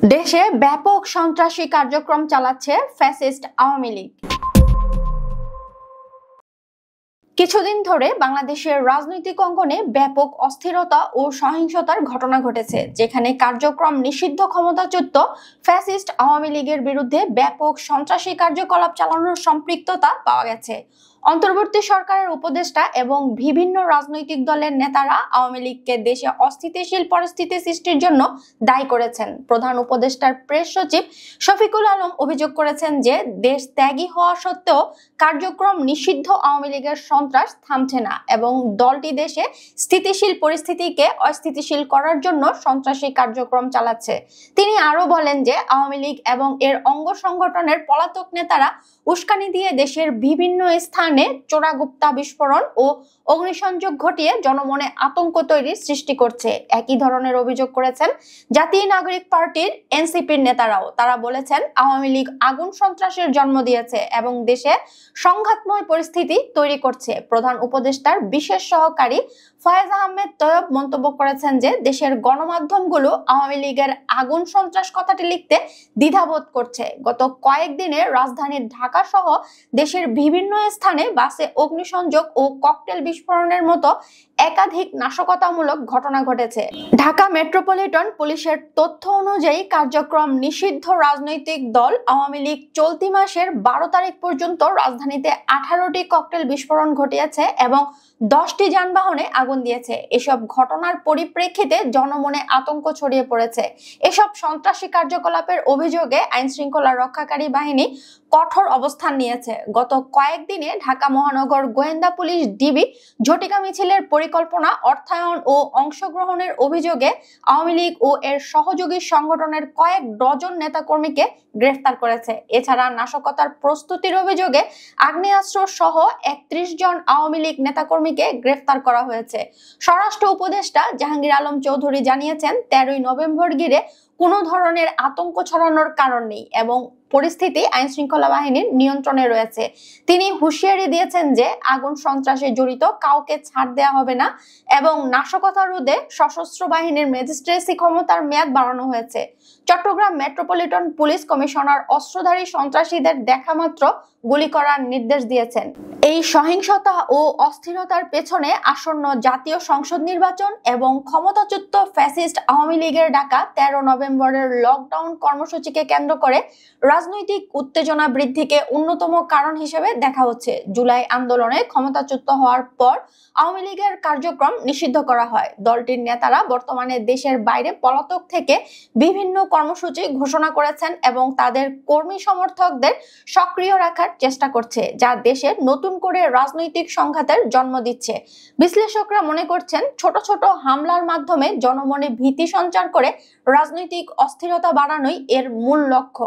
দেশে ব্যাপক সন্ত্রাসী কার্যক্রম চালাচ্ছে ফ্যাসিস্ট আওয়ামী লীগ। কিছুদিন ধরে বাংলাদেশের রাজনৈতিক অঙ্গনে ব্যাপক অস্থিরতা ও সহিংসতার ঘটনা ঘটেছে, যেখানে কার্যক্রম নিষিদ্ধ ক্ষমতাচ্যুত ফ্যাসিস্ট আওয়ামী লীগের বিরুদ্ধে ব্যাপক সন্ত্রাসী কার্যকলাপ চালানোর সম্পৃক্ততা পাওয়া গেছে। অন্তর্বর্তী সরকারের উপদেষ্টা এবং বিভিন্ন রাজনৈতিক দলের নেতারা আওয়ামী লীগকে দেশে অস্থিতিশীল পরিস্থিতি সৃষ্টির জন্য দায়ী করেছেন। প্রধান উপদেষ্টার প্রেস সচিব শফিকুল আলম অভিযোগ করেছেন যে দেশ ত্যাগী হওয়া সত্ত্বেও কার্যক্রম নিষিদ্ধ আওয়ামী লীগের সন্ত্রাস থামছে না এবং দলটি দেশে স্থিতিশীল পরিস্থিতিকে অস্থিতিশীল করার জন্য সন্ত্রাসী কার্যক্রম চালাচ্ছে। তিনি আরো বলেন যে আওয়ামী লীগ এবং এর অঙ্গ সংগঠনের পলাতক নেতারা উস্কানি দিয়ে দেশের বিভিন্ন স্থানে চোরাগুপ্তা বিস্ফোরণ ও অগ্নিসংযোগ ঘটিয়ে জনমনে আতঙ্ক তৈরির সৃষ্টি করছে। একই ধরনের অভিযোগ করেছেন জাতীয় নাগরিক পার্টির এনসিপির নেতারাও। তারা বলেছেন আওয়ামী লীগ আগুন সন্ত্রাসের জন্ম দিয়েছে এবং দেশে সংঘাতময় পরিস্থিতি তৈরি করছে। প্রধান উপদেষ্টার বিশেষ সহকারী ফয়েজ আহমেদ তৈয়ব মন্তব্য করেছেন যে দেশের গণমাধ্যমগুলো আওয়ামী লীগের আগুন সন্ত্রাস কথাটি লিখতে দ্বিধাবোধ করছে। গত কয়েকদিনে রাজধানীর ঢাকা সহ দেশের বিভিন্ন স্থানে বাসে অগ্নিসংযোগ ও ককটেল বিস্ফোরণের মতো একাধিক নাশকতামূলক ঘটনা ঘটেছে। ঢাকা মেট্রোপলিটন পুলিশের তথ্য অনুযায়ী কার্যক্রম নিষিদ্ধ রাজনৈতিক দল আওয়ামী লীগ চলতি মাসের 12 তারিখ পর্যন্ত রাজধানীতে 18টি ককটেল বিস্ফোরণ ঘটিয়েছে এবং 10টি যানবাহনে আগুন দিয়েছে। এসব ঘটনার পরিপ্রেক্ষিতে জনমনে আতঙ্ক ছড়িয়ে পড়েছে। এসব সন্ত্রাসী কার্যকলাপের অভিযোগে আইনশৃঙ্খলা রক্ষাকারী বাহিনী কঠোর অবস্থান নিয়েছে। গত কয়েকদিনে ঢাকা মহানগর গোয়েন্দা পুলিশ ডিবি ঝটিকা মিছিলের পরিকল্পনা, অর্থায়ন ও অংশগ্রহণের অভিযোগে আওয়ামী লীগ ও এর সহযোগী সংগঠনের কয়েক ডজন নেতাকর্মীকে গ্রেফতার করেছে। এছাড়া নাশকতার প্রস্তুতির অভিযোগে আগ্নেয়াস্ত্র সহ 31 জন আওয়ামী লীগ নেতাকর্মীকে গ্রেফতার করা হয়েছে। স্বরাষ্ট্র উপদেষ্টা জাহাঙ্গীর আলম চৌধুরী জানিয়েছেন 13ই নভেম্বর ঘিরে কোনো ধরনের আতঙ্ক ছড়ানোর কারণ নেই এবং পরিস্থিতি আইনশৃঙ্খলা বাহিনীর নিয়ন্ত্রণে রয়েছে। তিনি হুঁশিয়ারি দিয়েছেন যে আগুন সন্ত্রাসে জড়িত কাউকে ছাড় দেওয়া হবে না এবং নাশকতা রোধে সশস্ত্র বাহিনীর ম্যাজিস্ট্রেসি ক্ষমতার মেয়াদ বাড়ানো হয়েছে। চট্টগ্রাম মেট্রোপলিটন পুলিশ কমিশনার অস্ত্রধারী সন্ত্রাসীদের দেখামাত্র গুলি করার নির্দেশ দিয়েছেন। এই সহিংসতা ও অস্থিরতার পেছনে আসন্ন জাতীয় সংসদ নির্বাচন এবং ক্ষমতাচ্যুত ফ্যাসিস্ট আওয়ামী লীগের ডাকা 13 নভেম্বরের লকডাউন কর্মসূচিকে কেন্দ্র করে রাজনৈতিক উত্তেজনা বৃদ্ধিকে অন্যতম কারণ হিসেবে দেখা হচ্ছে। জুলাই আন্দোলনে ক্ষমতাচ্যুত হওয়ার পর আওয়ামী লীগের কার্যক্রম নিষিদ্ধ করা হয়। দলটির নেতারা বর্তমানে দেশের বাইরে পলাতক থেকে বিভিন্ন কর্মসূচি ঘোষণা করেছেন এবং তাদের কর্মী সমর্থকদের সক্রিয় রাখার চেষ্টা করছে, যা দেশের নতুন করে রাজনৈতিক সংঘাতের জন্ম দিচ্ছে। বিশ্লেষকরা মনে করছেন ছোট ছোট হামলার মাধ্যমে জনমনে ভীতি সঞ্চার করে রাজনৈতিক অস্থিরতা বাড়ানোই এর মূল লক্ষ্য।